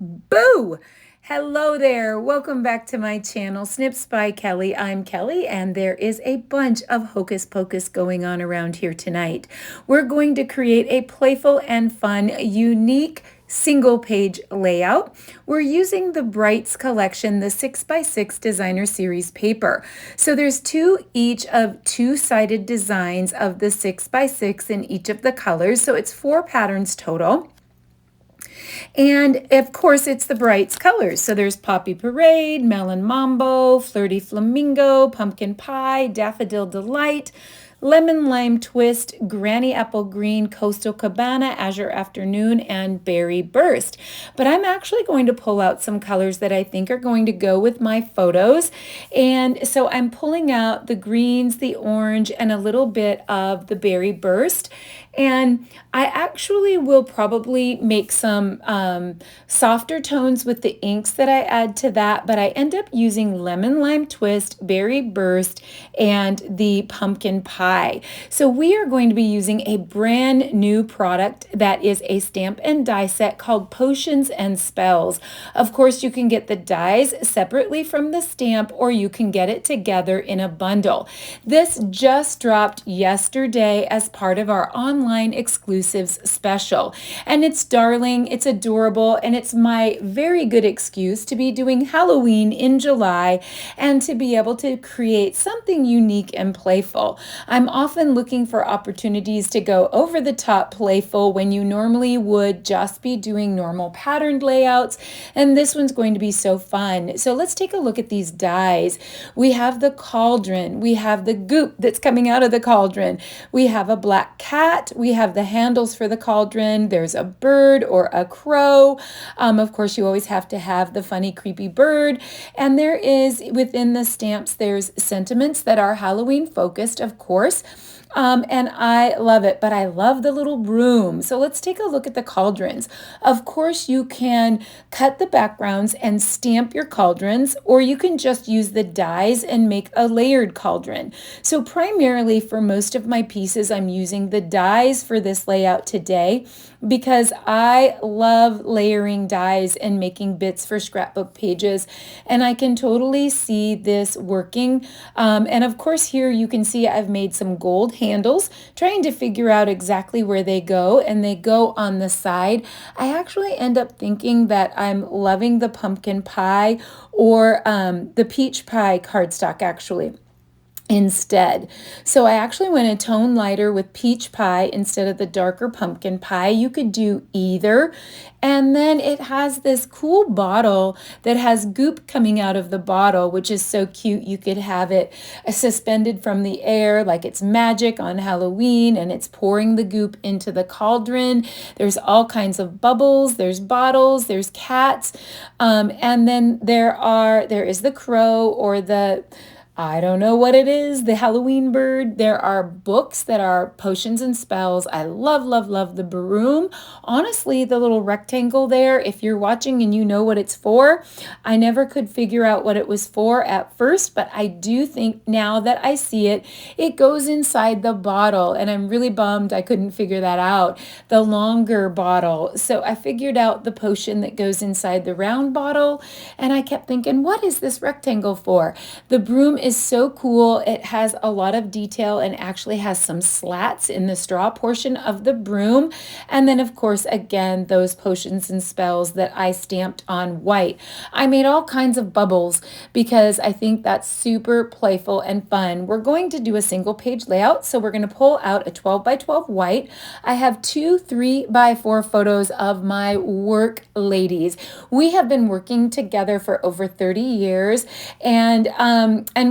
Boo! Hello there. Welcome back to my channel, Snips by Kelly. I'm Kelly, and there is a bunch of hocus pocus going on around here tonight. We're going to create a playful and fun, unique single page layout. We're using the Brights collection, the 6x6 designer series paper. So there's two each of two-sided designs of the 6x6 in each of the colors. So it's 4 patterns total. And of course, it's the Brights colors. So there's Poppy Parade, Melon Mambo, Flirty Flamingo, Pumpkin Pie, Daffodil Delight, Lemon Lime Twist, Granny Apple Green, Coastal Cabana, Azure Afternoon, and Berry Burst. But I'm actually going to pull out some colors that I think are going to go with my photos. And so I'm pulling out the greens, the orange, and a little bit of the Berry Burst. And I actually will probably make some softer tones with the inks that I add to that, but I end up using Lemon Lime Twist, Berry Burst, and the Pumpkin Pie. So we are going to be using a brand new product that is a stamp and die set called Potions and Spells. Of course, you can get the dies separately from the stamp, or you can get it together in a bundle. This just dropped yesterday as part of our online exclusives special, and it's darling, it's adorable, and it's my very good excuse to be doing Halloween in July and to be able to create something unique and playful. I'm often looking for opportunities to go over the top playful when you normally would just be doing normal patterned layouts, and this one's going to be so fun. So let's take a look at these dies. We have the cauldron, we have the goop that's coming out of the cauldron, we have a black cat, we have the handles for the cauldron, there's a bird or a crow. Of course, you always have to have the funny, creepy bird. And there is, within the stamps, there's sentiments that are Halloween focused, of course. And I love it, but I love the little broom. So let's take a look at the cauldrons. Of course, you can cut the backgrounds and stamp your cauldrons, or you can just use the dies and make a layered cauldron. So primarily for most of my pieces, I'm using the dies for this layout today because I love layering dies and making bits for scrapbook pages, and I can totally see this working. And of course, here you can see I've made some gold handles, trying to figure out exactly where they go, and they go on the side. I actually end up thinking that I'm loving the pumpkin pie or the peach pie cardstock actually instead. So I actually went a tone lighter with peach pie instead of the darker pumpkin pie. You could do either. And then it has this cool bottle that has goop coming out of the bottle, which is so cute. You could have it suspended from the air like it's magic on Halloween, and it's pouring the goop into the cauldron. There's all kinds of bubbles, there's bottles, there's cats, and then there is the crow or the, I don't know what it is, the Halloween bird. There are books that are potions and spells. I love, love, love the broom. Honestly, the little rectangle there, if you're watching and you know what it's for, I never could figure out what it was for at first, but I do think now that I see it, it goes inside the bottle, and I'm really bummed I couldn't figure that out. The longer bottle. So I figured out the potion that goes inside the round bottle, and I kept thinking, what is this rectangle for? The broom is so cool. It has a lot of detail and actually has some slats in the straw portion of the broom. And then of course, again, those potions and spells that I stamped on white. I made all kinds of bubbles because I think that's super playful and fun. We're going to do a single page layout. So we're going to pull out a 12 by 12 white. I have two 3 by 4 photos of my work ladies. We have been working together for over 30 years, and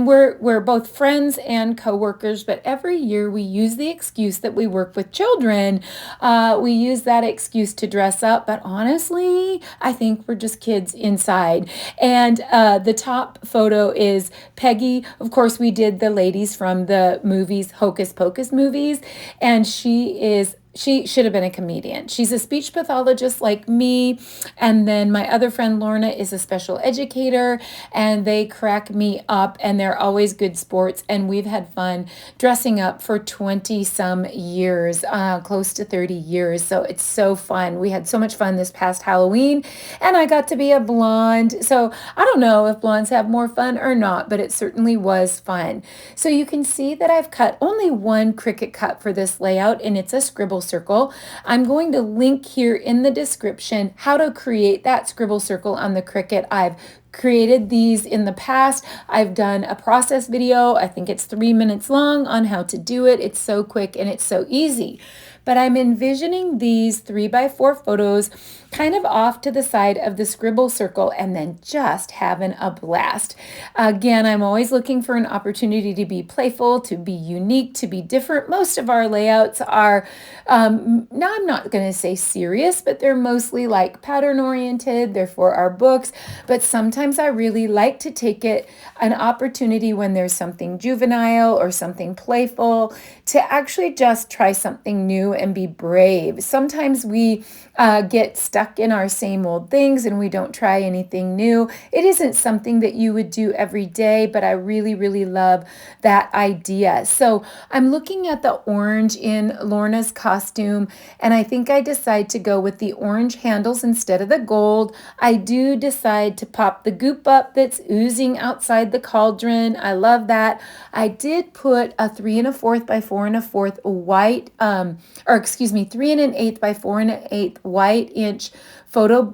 we're both friends and coworkers, but every year we use the excuse that we work with children. We use that excuse to dress up, but honestly, I think we're just kids inside. And the top photo is Peggy. Of course, we did the ladies from the movies, Hocus Pocus movies, and she is she should have been a comedian. She's a speech pathologist like me. And then my other friend Lorna is a special educator, and they crack me up, and they're always good sports. And we've had fun dressing up for 20 some years, close to 30 years. So it's so fun. We had so much fun this past Halloween, and I got to be a blonde. So I don't know if blondes have more fun or not, but it certainly was fun. So you can see that I've cut only one Cricut cut for this layout, and it's a scribble circle. I'm going to link here in the description how to create that scribble circle on the Cricut. I've created these in the past. I've done a process video. I think it's 3 minutes long on how to do it. It's so quick and it's so easy. But I'm envisioning these 3x4 photos kind of off to the side of the scribble circle and then just having a blast. Again, I'm always looking for an opportunity to be playful, to be unique, to be different. Most of our layouts are, now I'm not going to say serious, but they're mostly like pattern oriented. They're for our books. But sometimes I really like to take it an opportunity when there's something juvenile or something playful to actually just try something new and be brave. Sometimes we get stuck in our same old things and we don't try anything new. It isn't something that you would do every day, but I really, really love that idea. So I'm looking at the orange in Lorna's costume, and I think I decide to go with the orange handles instead of the gold. I do decide to pop the goop up that's oozing outside the cauldron. I love that. I did put a 3 1/4 by 4 1/4 white, 3 1/8 by 4 1/8 white inch photo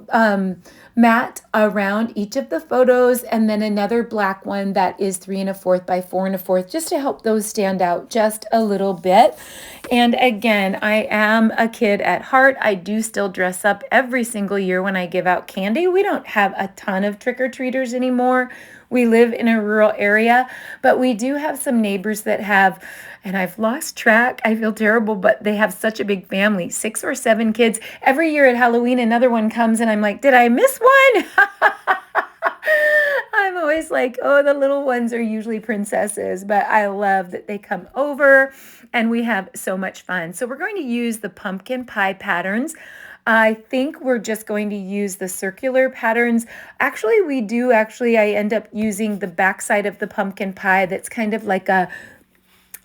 mat around each of the photos, and then another black one that is 3 1/4 by 4 1/4, just to help those stand out just a little bit. And again, I am a kid at heart. I do still dress up every single year when I give out candy. We don't have a ton of trick-or-treaters anymore. We live in a rural area, but we do have some neighbors that have, and I've lost track. I feel terrible, but they have such a big family, 6 or 7 kids. Every year at Halloween, another one comes, and I'm like, did I miss one? I'm always like, oh, the little ones are usually princesses, but I love that they come over, and we have so much fun. So we're going to use the pumpkin pie patterns. I think we're just going to use the circular patterns. Actually, I end up using the backside of the pumpkin pie that's kind of like a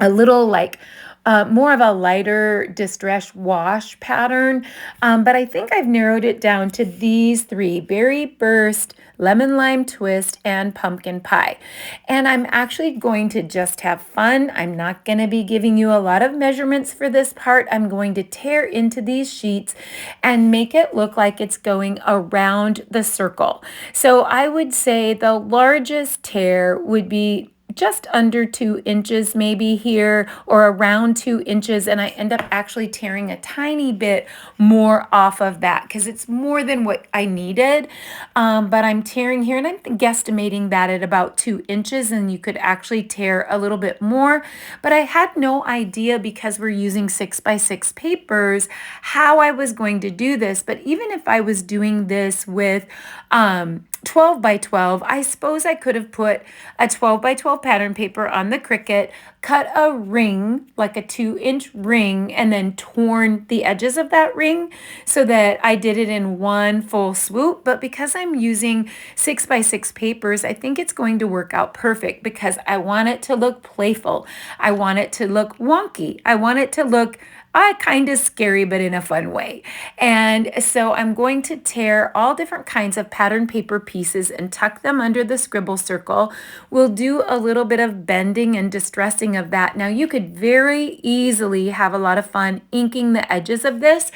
little like more of a lighter distress wash pattern. But I think I've narrowed it down to these 3: berry burst, lemon lime twist, and pumpkin pie. And I'm actually going to just have fun. I'm not going to be giving you a lot of measurements for this part. I'm going to tear into these sheets and make it look like it's going around the circle. So I would say the largest tear would be just under 2 inches maybe here, or around 2 inches, and I end up actually tearing a tiny bit more off of that because it's more than what I needed, but I'm tearing here, and I'm guesstimating that at about 2 inches, and you could actually tear a little bit more, but I had no idea, because we're using 6x6 papers, how I was going to do this. But even if I was doing this with 12 by 12, I suppose I could have put a 12 by 12 pattern paper on the Cricut, cut a ring, like a 2-inch ring, and then torn the edges of that ring so that I did it in one full swoop. But because I'm using 6x6 papers, I think it's going to work out perfect, because I want it to look playful. I want it to look wonky. I want it to look kind of scary, but in a fun way. And so I'm going to tear all different kinds of pattern paper pieces and tuck them under the scribble circle. We'll do a little bit of bending and distressing of that. Now, you could very easily have a lot of fun inking the edges of this,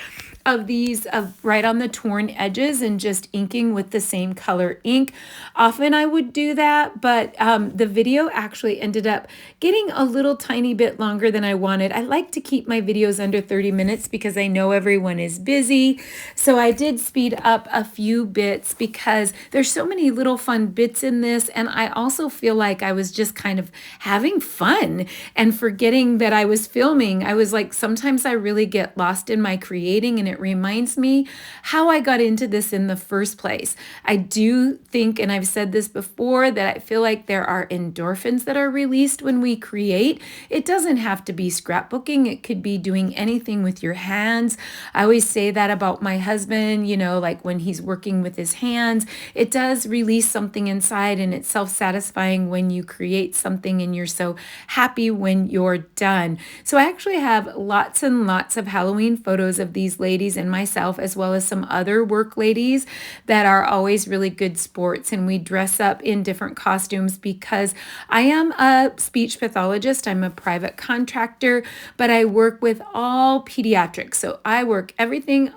right on the torn edges, and just inking with the same color ink. Often I would do that, but the video actually ended up getting a little tiny bit longer than I wanted. I like to keep my videos under 30 minutes because I know everyone is busy. So I did speed up a few bits because there's so many little fun bits in this, and I also feel like I was just kind of having fun and forgetting that I was filming. I was like, sometimes I really get lost in my creating, and it it reminds me how I got into this in the first place. I do think, and I've said this before, that I feel like there are endorphins that are released when we create. It doesn't have to be scrapbooking. It could be doing anything with your hands. I always say that about my husband, like when he's working with his hands, it does release something inside, and it's self-satisfying when you create something and you're so happy when you're done. So I actually have lots and lots of Halloween photos of these ladies and myself, as well as some other work ladies that are always really good sports, and we dress up in different costumes because I am a speech pathologist. I'm a private contractor, but I work with all pediatrics. So I work everything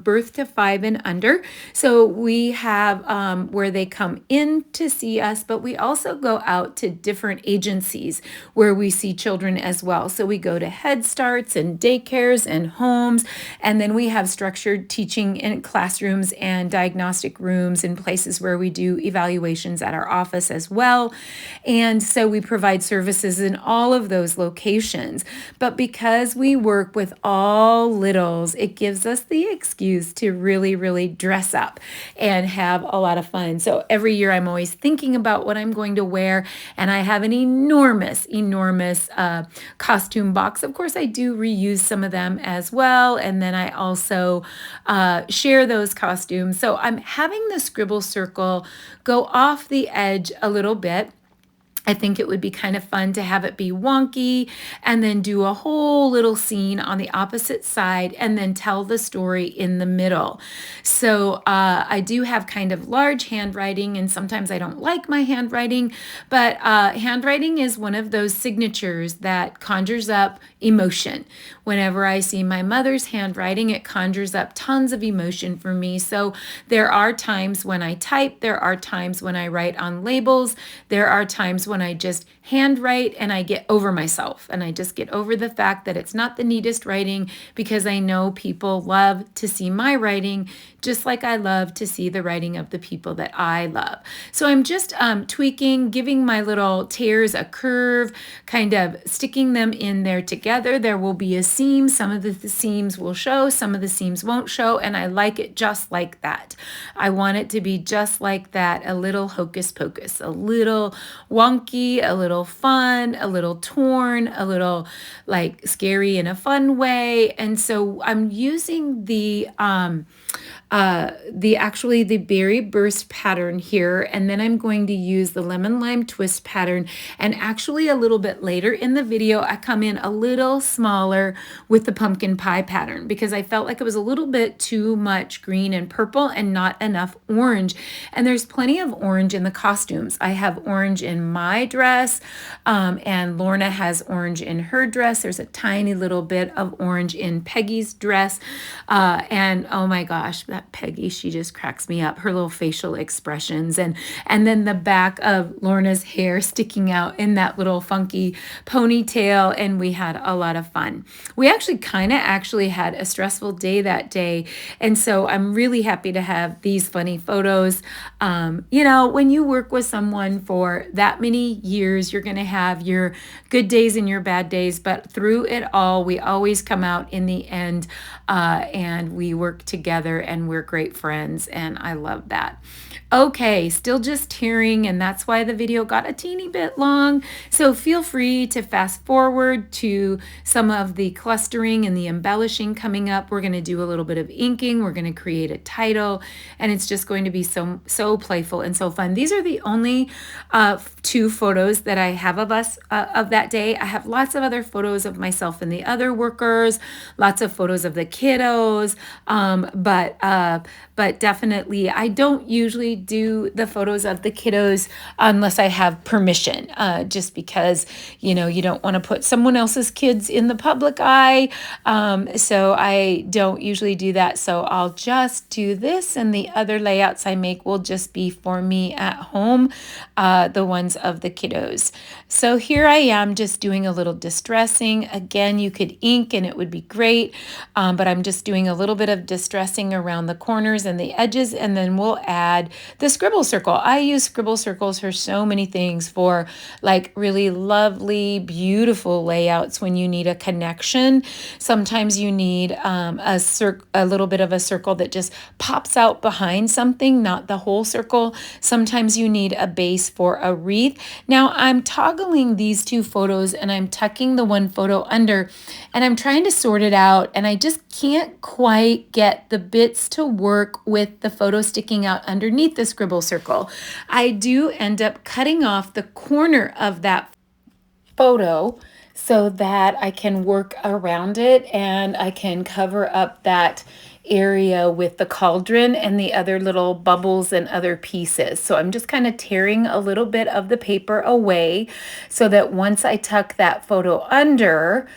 birth to 5 and under. So we have where they come in to see us, but we also go out to different agencies where we see children as well. So we go to Head Starts and daycares and homes, and then we have structured teaching in classrooms and diagnostic rooms and places where we do evaluations at our office as well. And so we provide services in all of those locations. But because we work with all littles, it gives us the excuse to really, really dress up and have a lot of fun. So every year I'm always thinking about what I'm going to wear, and I have an enormous costume box. Of course, I do reuse some of them as well, and then I also share those costumes. So I'm having the scribble circle go off the edge a little bit. I think it would be kind of fun to have it be wonky and then do a whole little scene on the opposite side and then tell the story in the middle. So I do have kind of large handwriting, and sometimes I don't like my handwriting, but handwriting is one of those signatures that conjures up emotion. Whenever I see my mother's handwriting, it conjures up tons of emotion for me. So there are times when I type, there are times when I write on labels, there are times when I just handwrite and I get over myself, and I just get over the fact that it's not the neatest writing, because I know people love to see my writing just like I love to see the writing of the people that I love. So I'm just tweaking, giving my little tears a curve, kind of sticking them in there together. There will be a seam. Some of the seams will show, some of the seams won't show, and I like it just like that. I want it to be just like that, a little hocus pocus, a little wonky, a little fun, a little torn, a little like scary in a fun way. And so I'm using the berry burst pattern here, and then I'm going to use the lemon lime twist pattern. And actually a little bit later in the video, I come in a little smaller with the pumpkin pie pattern, because I felt like it was a little bit too much green and purple and not enough orange. And there's plenty of orange in the costumes. I have orange in my dress, and Lorna has orange in her dress. There's a tiny little bit of orange in Peggy's dress, and oh my gosh, that Peggy, she just cracks me up, her little facial expressions, and then the back of Lorna's hair sticking out in that little funky ponytail. And we had a lot of fun. We actually had a stressful day that day, and so I'm really happy to have these funny photos. When you work with someone for that many years, you're going to have your good days and your bad days, but through it all, we always come out in the end, and we work together, and we're great friends, and I love that. Okay, still just tearing, and that's why the video got a teeny bit long. So feel free to fast forward to some of the clustering and the embellishing coming up. We're going to do a little bit of inking. We're going to create a title, and it's just going to be so playful and so fun. These are the only 2 photos that I have of us of that day. I have lots of other photos of myself and the other workers, lots of photos of the kiddos, but definitely I don't usually do the photos of the kiddos unless I have permission, just because, you don't want to put someone else's kids in the public eye. So I don't usually do that. So I'll just do this, and the other layouts I make will just be for me at home, the ones of the kiddos. So here I am just doing a little distressing. Again, you could ink and it would be great, but I'm just doing a little bit of distressing around the corners and the edges, and then we'll add the scribble circle. I use scribble circles for so many things, for like really lovely, beautiful layouts when you need a connection. Sometimes you need a little bit of a circle that just pops out behind something, not the whole circle. Sometimes you need a base for a wreath. Now I'm toggling these two photos and I'm tucking the one photo under, and I'm trying to sort it out, and I just can't quite get the bits to work with the photo sticking out underneath the scribble circle. I do end up cutting off the corner of that photo so that I can work around it and I can cover up that area with the cauldron and the other little bubbles and other pieces. So I'm just kind of tearing a little bit of the paper away so that once I tuck that photo under,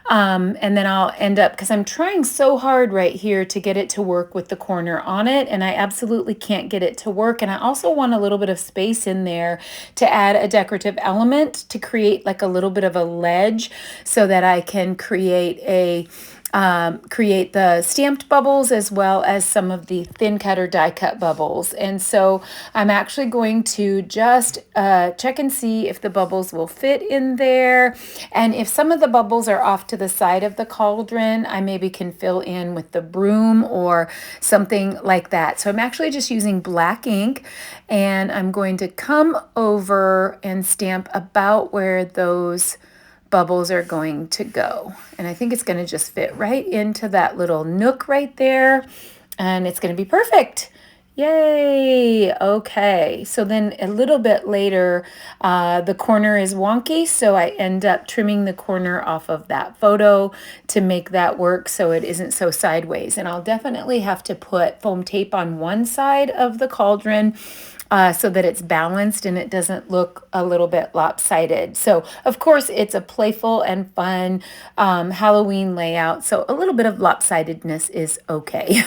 and then I'll end up, because I'm trying so hard right here to get it to work with the corner on it, and I absolutely can't get it to work. And I also want a little bit of space in there to add a decorative element to create like a little bit of a ledge so that I can create the stamped bubbles as well as some of the thin cut or die cut bubbles. And so I'm actually going to just check and see if the bubbles will fit in there. And if some of the bubbles are off to the side of the cauldron, I maybe can fill in with the broom or something like that. So I'm actually just using black ink, and I'm going to come over and stamp about where those bubbles are going to go. And I think it's going to just fit right into that little nook right there, and it's going to be perfect. Yay! Okay, so then a little bit later, the corner is wonky, so I end up trimming the corner off of that photo to make that work so it isn't so sideways. And I'll definitely have to put foam tape on one side of the cauldron so that it's balanced and it doesn't look a little bit lopsided. So of course it's a playful and fun Halloween layout, so a little bit of lopsidedness is okay.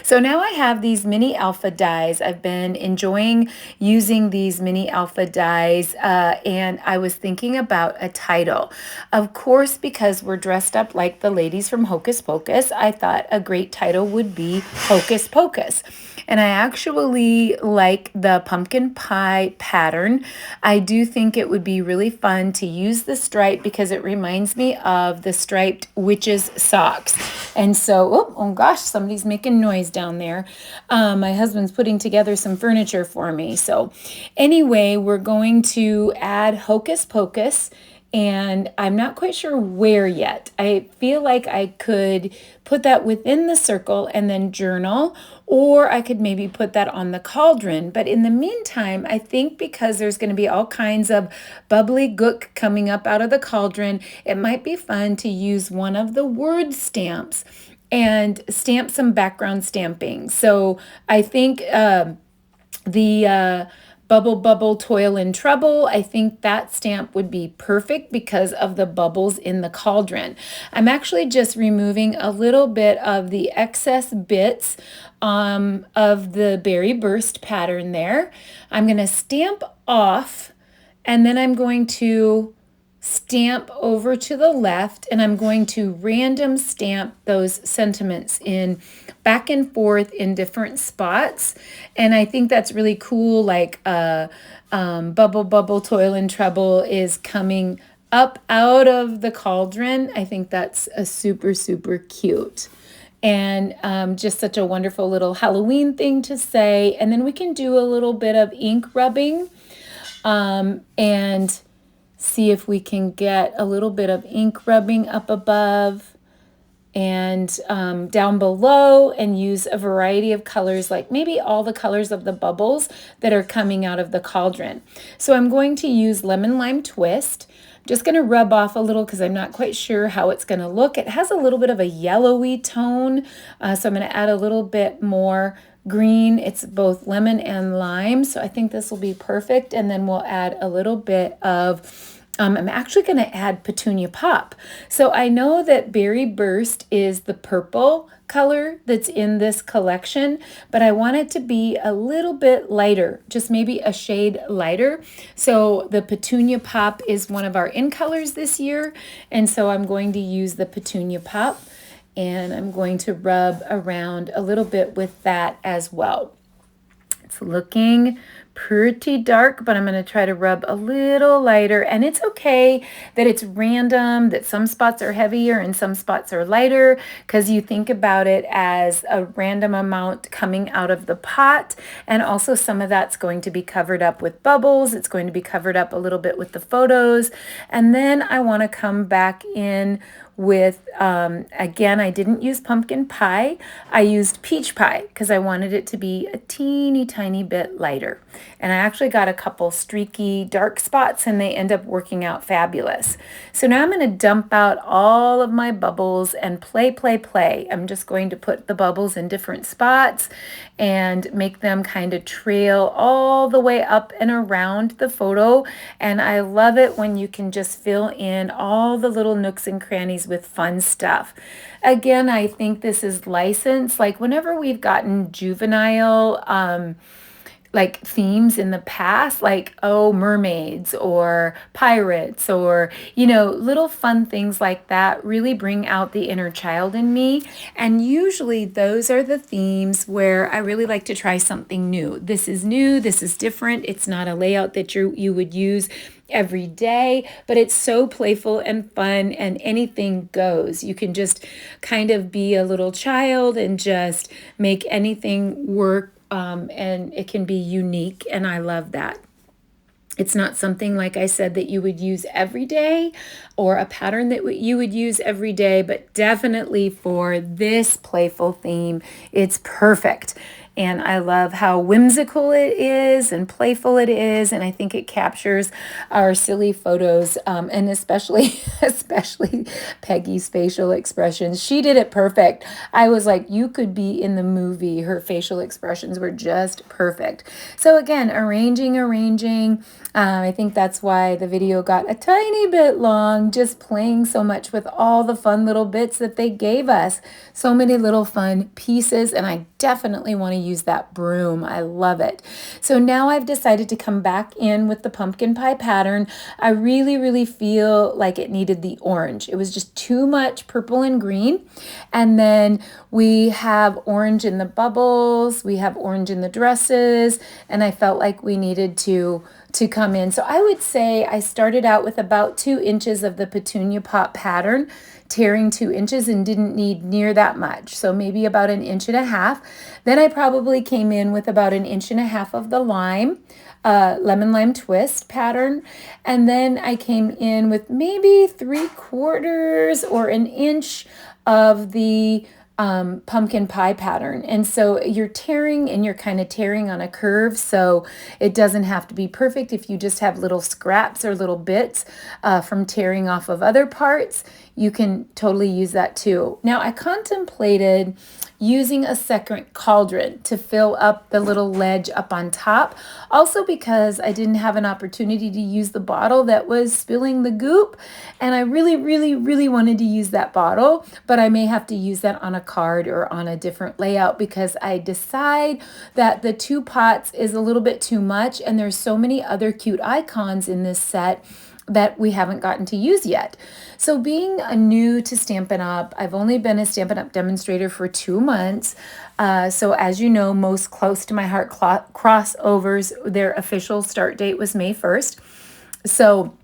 So now I have these mini alpha dies. I've been enjoying using these mini alpha dies, and I was thinking about a title. Of course, because we're dressed up like the ladies from Hocus Pocus, I thought a great title would be Hocus Pocus. And I actually like the pumpkin pie pattern. I do think it would be really fun to use the stripe because it reminds me of the striped witch's socks. And so, oh gosh, somebody's making noise down there. My husband's putting together some furniture for me. So anyway, we're going to add Hocus Pocus, and I'm not quite sure where yet. I feel like I could put that within the circle and then journal, or I could maybe put that on the cauldron. But in the meantime, I think because there's going to be all kinds of bubbly gook coming up out of the cauldron, it might be fun to use one of the word stamps and stamp some background stamping. So I think the Bubble, bubble, toil and trouble. I think that stamp would be perfect because of the bubbles in the cauldron. I'm actually just removing a little bit of the excess bits of the berry burst pattern there. I'm going to stamp off, and then I'm going to stamp over to the left, and I'm going to random stamp those sentiments in back and forth in different spots. And I think that's really cool. Like bubble, bubble, toil and trouble is coming up out of the cauldron. I think that's a super, super cute. And just such a wonderful little Halloween thing to say. And then we can do a little bit of ink rubbing and see if we can get a little bit of ink rubbing up above and down below, and use a variety of colors, like maybe all the colors of the bubbles that are coming out of the cauldron. So I'm going to use Lemon Lime Twist. I'm just going to rub off a little because I'm not quite sure how it's going to look. It has a little bit of a yellowy tone, so I'm going to add a little bit more green. It's both lemon and lime, so I think this will be perfect. And then we'll add a little bit of I'm actually going to add Petunia Pop. So I know that Berry Burst is the purple color that's in this collection, but I want it to be a little bit lighter, just maybe a shade lighter. So the Petunia Pop is one of our in colors this year, and so I'm going to use the Petunia Pop. And I'm going to rub around a little bit with that as well. It's looking pretty dark, but I'm going to try to rub a little lighter. And it's okay that it's random, that some spots are heavier and some spots are lighter, because you think about it as a random amount coming out of the pot. And also some of that's going to be covered up with bubbles. It's going to be covered up a little bit with the photos. And then I want to come back in with, again, I didn't use pumpkin pie. I used peach pie because I wanted it to be a teeny tiny bit lighter. And I actually got a couple streaky dark spots and they end up working out fabulous. So now I'm going to dump out all of my bubbles and play. I'm just going to put the bubbles in different spots and make them kind of trail all the way up and around the photo. And I love it when you can just fill in all the little nooks and crannies with fun stuff. Again, I think this is licensed. Like whenever we've gotten juvenile like themes in the past, like, oh, mermaids or pirates or, little fun things like that really bring out the inner child in me. And usually those are the themes where I really like to try something new. This is new, this is different. It's not a layout that you would use every day, but it's so playful and fun and anything goes. You can just kind of be a little child and just make anything work. And it can be unique, and I love that. It's not something, like I said, that you would use every day or a pattern that you would use every day, but definitely for this playful theme, it's perfect. And I love how whimsical it is and playful it is. And I think it captures our silly photos, and especially Peggy's facial expressions. She did it perfect. I was like, you could be in the movie. Her facial expressions were just perfect. So again, arranging. I think that's why the video got a tiny bit long, just playing so much with all the fun little bits that they gave us. So many little fun pieces, and I definitely want to use that broom. I love it. So now I've decided to come back in with the pumpkin pie pattern. I really feel like it needed the orange. It was just too much purple and green. And then we have orange in the bubbles, we have orange in the dresses, and I felt like we needed to come in. So I would say I started out with about 2 inches of the Petunia Pop pattern, tearing 2 inches, and didn't need near that much. So maybe about 1.5 inches. Then I probably came in with about 1.5 inches of the lemon lime twist pattern. And then I came in with maybe 3/4 or 1 inch of the pumpkin pie pattern. And so you're tearing and you're kind of tearing on a curve. So it doesn't have to be perfect. If you just have little scraps or little bits from tearing off of other parts, you can totally use that too. Now I contemplated using a second cauldron to fill up the little ledge up on top. Also because I didn't have an opportunity to use the bottle that was spilling the goop. And I really wanted to use that bottle, but I may have to use that on a card or on a different layout because I decide that the 2 pots is a little bit too much, and there's so many other cute icons in this set that we haven't gotten to use yet. So being new to Stampin' Up, I've only been a Stampin' Up demonstrator for 2 months. So as you know, most close to my heart crossovers, their official start date was May 1st. So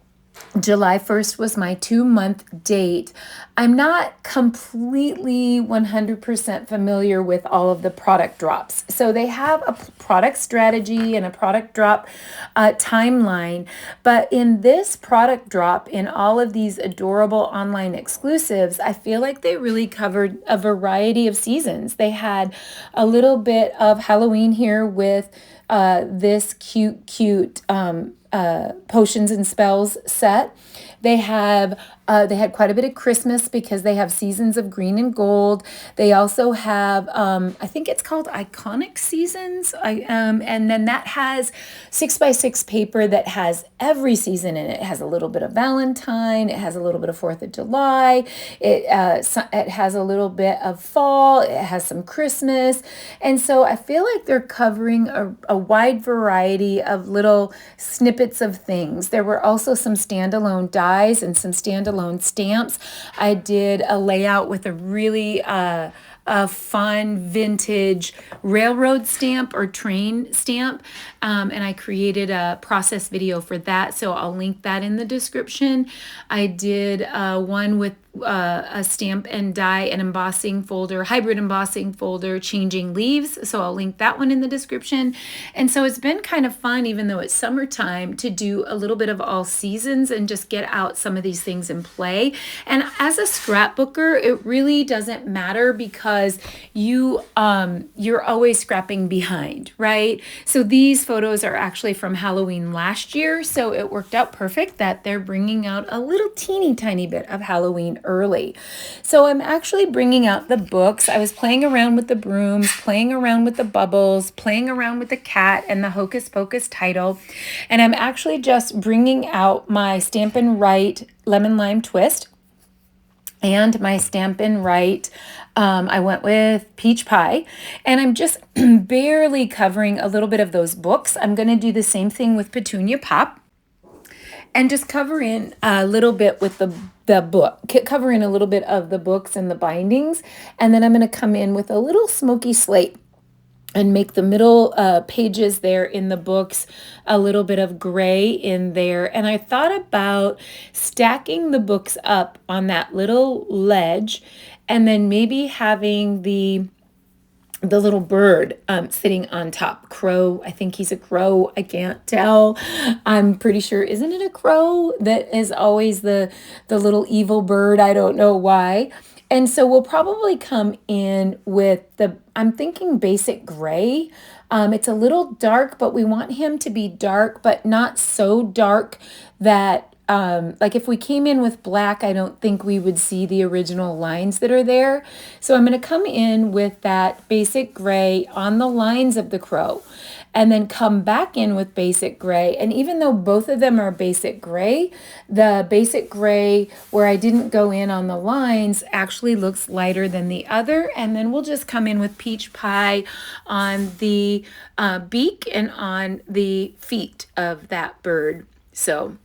July 1st was my 2-month date. I'm not completely 100% familiar with all of the product drops. So they have a product strategy and a product drop timeline. But in this product drop, in all of these adorable online exclusives, I feel like they really covered a variety of seasons. They had a little bit of Halloween here with this cute potions and spells set. They had quite a bit of Christmas because they have seasons of green and gold. They also have, I think it's called Iconic Seasons. And then that has 6x6 paper that has every season in it. It has a little bit of Valentine. It has a little bit of 4th of July. It has a little bit of fall. It has some Christmas. And so I feel like they're covering a wide variety of little snippets of things. There were also some standalone dot dies and some standalone stamps. I did a layout with a really a fun vintage railroad stamp or train stamp, and I created a process video for that, so I'll link that in the description. I did one with a stamp and die and embossing folder, hybrid embossing folder, changing leaves, so I'll link that one in the description. And so it's been kind of fun, even though it's summertime, to do a little bit of all seasons and just get out some of these things and play. And as a scrapbooker, it really doesn't matter because you're always scrapping behind, right? So these photos are actually from Halloween last year, so it worked out perfect that they're bringing out a little teeny tiny bit of Halloween early. So I'm actually bringing out the books. I was playing around with the brooms, playing around with the bubbles, playing around with the cat and the Hocus Pocus title, and I'm actually just bringing out my Stampin' Write Lemon Lime Twist and my Stampin' Write, I went with Peach Pie, and I'm just barely covering a little bit of those books. I'm going to do the same thing with Petunia Pop and just cover in a little bit with the book, cover in a little bit of the books and the bindings, and then I'm going to come in with a little Smoky Slate and make the middle pages there in the books a little bit of gray in there. And I thought about stacking the books up on that little ledge and then maybe having the little bird sitting on top. Crow, I think he's a crow. I can't tell. I'm pretty sure, isn't it a crow that is always the little evil bird? I don't know why. And so we'll probably come in with I'm thinking basic gray. It's a little dark, but we want him to be dark, but not so dark that like if we came in with black, I don't think we would see the original lines that are there. So I'm going to come in with that basic gray on the lines of the crow and then come back in with basic gray. And even though both of them are basic gray, the basic gray where I didn't go in on the lines actually looks lighter than the other. And then we'll just come in with Peach Pie on the beak and on the feet of that bird. So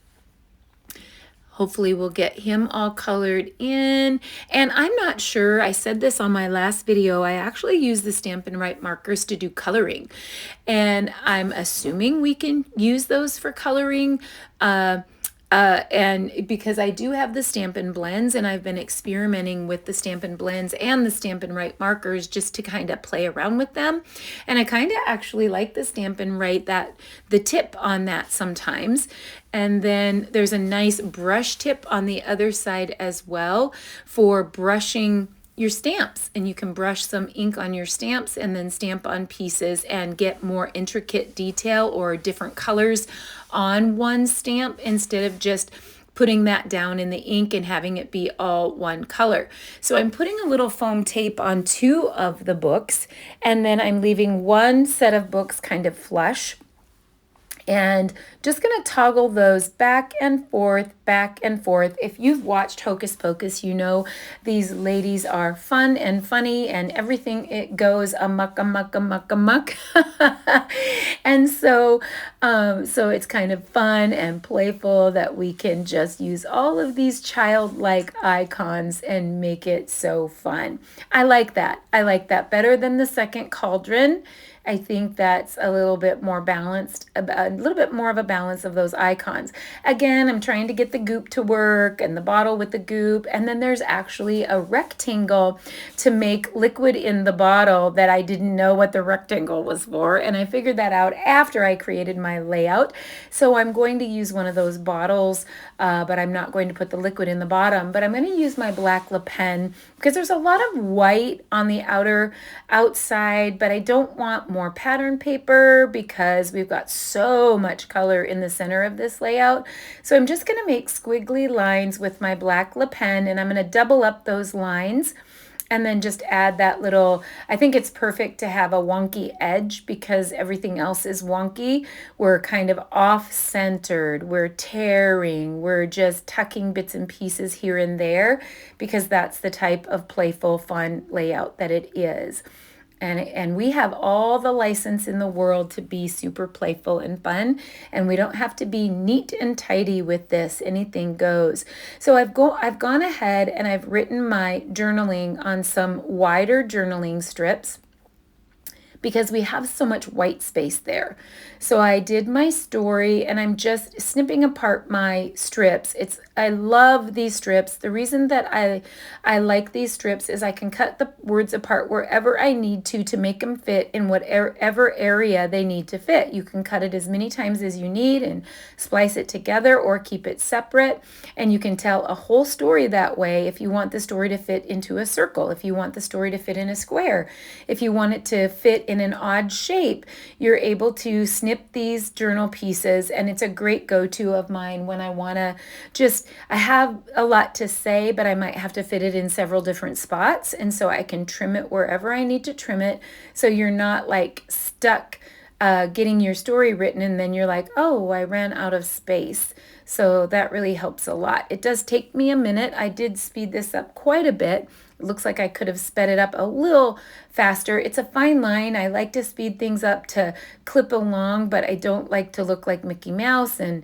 hopefully we'll get him all colored in. And I'm not sure, I said this on my last video, I actually use the Stampin' Write markers to do coloring. And I'm assuming we can use those for coloring. And because I do have the Stampin' Blends and I've been experimenting with the Stampin' Blends and the Stampin' Write markers just to kind of play around with them. And I kind of actually like the Stampin' Write, the tip on that sometimes. And then there's a nice brush tip on the other side as well for brushing your stamps, and you can brush some ink on your stamps and then stamp on pieces and get more intricate detail or different colors on one stamp instead of just putting that down in the ink and having it be all one color. So I'm putting a little foam tape on 2 of the books, and then I'm leaving one set of books kind of flush. And just going to toggle those back and forth, back and forth. If you've watched Hocus Pocus, you know these ladies are fun and funny and everything, it goes amuck, amuck, amuck, amuck. And so it's kind of fun and playful that we can just use all of these childlike icons and make it so fun. I like that. I like that better than the second cauldron. I think that's a little bit more balanced, a little bit more of a balance of those icons. Again, I'm trying to get the goop to work and the bottle with the goop. And then there's actually a rectangle to make liquid in the bottle that I didn't know what the rectangle was for. And I figured that out after I created my layout. So I'm going to use one of those bottles, but I'm not going to put the liquid in the bottom. But I'm going to use my black Le Pen because there's a lot of white on the outside, but I don't want more pattern paper because we've got so much color in the center of this layout. So I'm just going to make squiggly lines with my black Le Pen, and I'm going to double up those lines and then just add that little, I think it's perfect to have a wonky edge because everything else is wonky. We're kind of off-centered, we're tearing, we're just tucking bits and pieces here and there because that's the type of playful, fun layout that it is. And we have all the license in the world to be super playful and fun, and we don't have to be neat and tidy with this. Anything goes. So I've gone ahead and I've written my journaling on some wider journaling strips because we have so much white space there. So I did my story and I'm just snipping apart my strips. I love these strips. The reason that I like these strips is I can cut the words apart wherever I need to make them fit in whatever area they need to fit. You can cut it as many times as you need and splice it together or keep it separate. And you can tell a whole story that way if you want the story to fit into a circle, if you want the story to fit in a square, if you want it to fit in an odd shape, you're able to snip these journal pieces, and it's a great go-to of mine when I want to I have a lot to say, but I might have to fit it in several different spots, and so I can trim it wherever I need to trim it, so you're not like stuck getting your story written and then you're like, oh, I ran out of space. So that really helps a lot. It does take me a minute. I did speed this up quite a bit. It looks like I could have sped it up a little faster. It's a fine line. I like to speed things up to clip along, but I don't like to look like Mickey Mouse and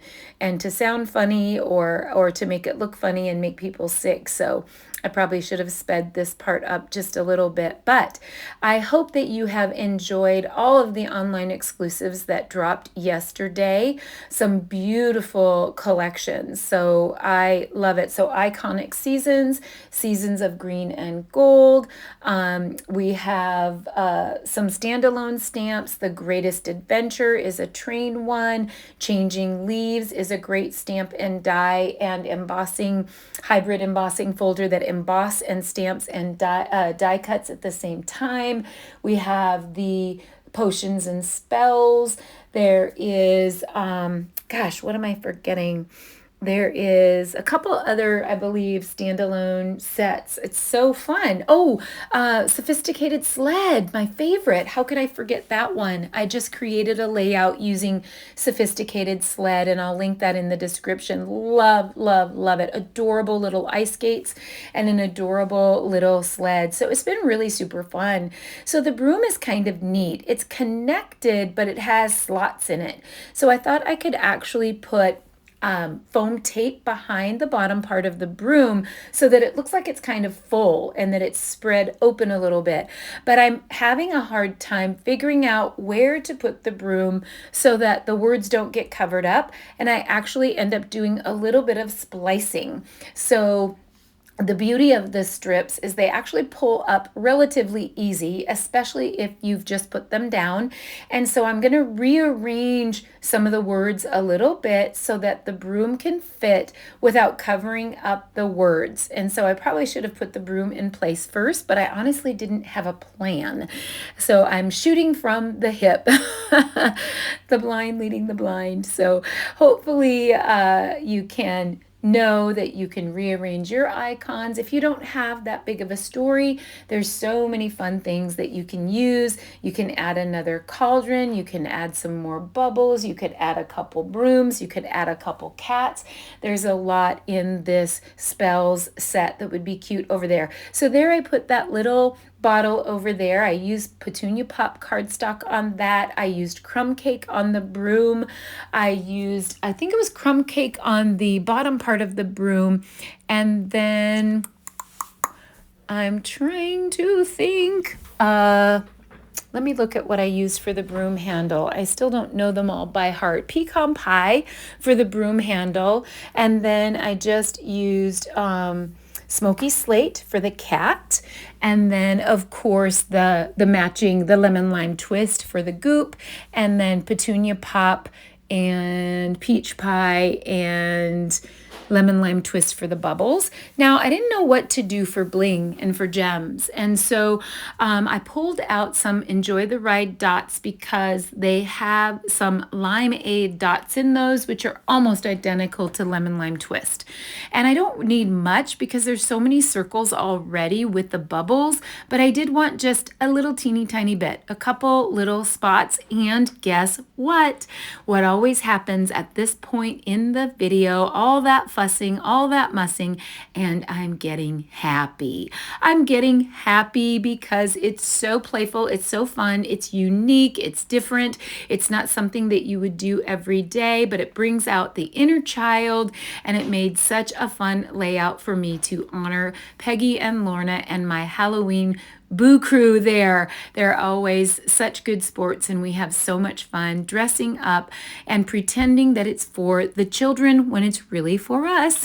to sound funny or to make it look funny and make people sick. So I probably should have sped this part up just a little bit, but I hope that you have enjoyed all of the online exclusives that dropped yesterday. Some beautiful collections. So I love it. So Iconic Seasons, Seasons of Green and Gold. We have some standalone stamps. The Greatest Adventure is a train one. Changing Leaves is a great stamp and die and embossing, hybrid embossing folder that emboss and stamps and die cuts at the same time. We have the Potions and Spells. There is, gosh, what am I forgetting? There is a couple other, I believe, standalone sets. It's so fun. Oh, Sophisticated Sled, my favorite. How could I forget that one? I just created a layout using Sophisticated Sled, and I'll link that in the description. Love, love, love it. Adorable little ice skates and an adorable little sled. So it's been really super fun. So the broom is kind of neat. It's connected, but it has slots in it. So I thought I could actually put foam tape behind the bottom part of the broom so that it looks like it's kind of full and that it's spread open a little bit. But I'm having a hard time figuring out where to put the broom so that the words don't get covered up. And I actually end up doing a little bit of splicing. So the beauty of the strips is they actually pull up relatively easy, especially if you've just put them down. And so I'm going to rearrange some of the words a little bit so that the broom can fit without covering up the words. And so I probably should have put the broom in place first, but I honestly didn't have a plan. So I'm shooting from the hip, the blind leading the blind. So hopefully you can know that you can rearrange your icons. If you don't have that big of a story, there's so many fun things that you can use. You can add another cauldron, you can add some more bubbles, you could add a couple brooms, you could add a couple cats. There's a lot in this spells set that would be cute over there. So there I put that little bottle over there. I used Petunia Pop cardstock on that. I used Crumb Cake on the broom. I think it was Crumb Cake on the bottom part of the broom. And then I'm trying to think. Let me look at what I used for the broom handle. I still don't know them all by heart. Pecan Pie for the broom handle. And then I just used Smoky Slate for the cat, and then of course the matching, the lemon lime twist for the goop, and then Petunia Pop and peach pie and lemon lime twist for the bubbles. Now, I didn't know what to do for bling and for gems, and so I pulled out some Enjoy the Ride dots because they have some limeade dots in those, which are almost identical to lemon lime twist. And I don't need much because there's so many circles already with the bubbles, but I did want just a little teeny tiny bit, a couple little spots. And guess what? What always happens at this point in the video, all that that fussing, all that mussing, and I'm getting happy. I'm getting happy because it's so playful, it's so fun, it's unique, it's different. It's not something that you would do every day, but it brings out the inner child, and it made such a fun layout for me to honor Peggy and Lorna and my Halloween Boo Crew there. They're always such good sports, and we have so much fun dressing up and pretending that it's for the children when it's really for us.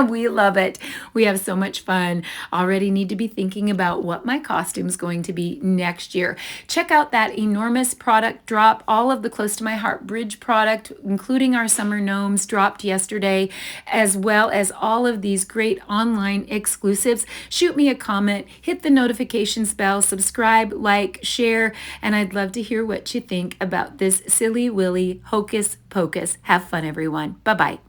We love it. We have so much fun. Already need to be thinking about what my costume is going to be next year. Check out that enormous product drop. All of the Close to My Heart Bridge product, including our summer gnomes, dropped yesterday, as well as all of these great online exclusives. Shoot me a comment, hit the notification bell, subscribe, like, share, and I'd love to hear what you think about this silly willy hocus pocus. Have fun, everyone. Bye-bye.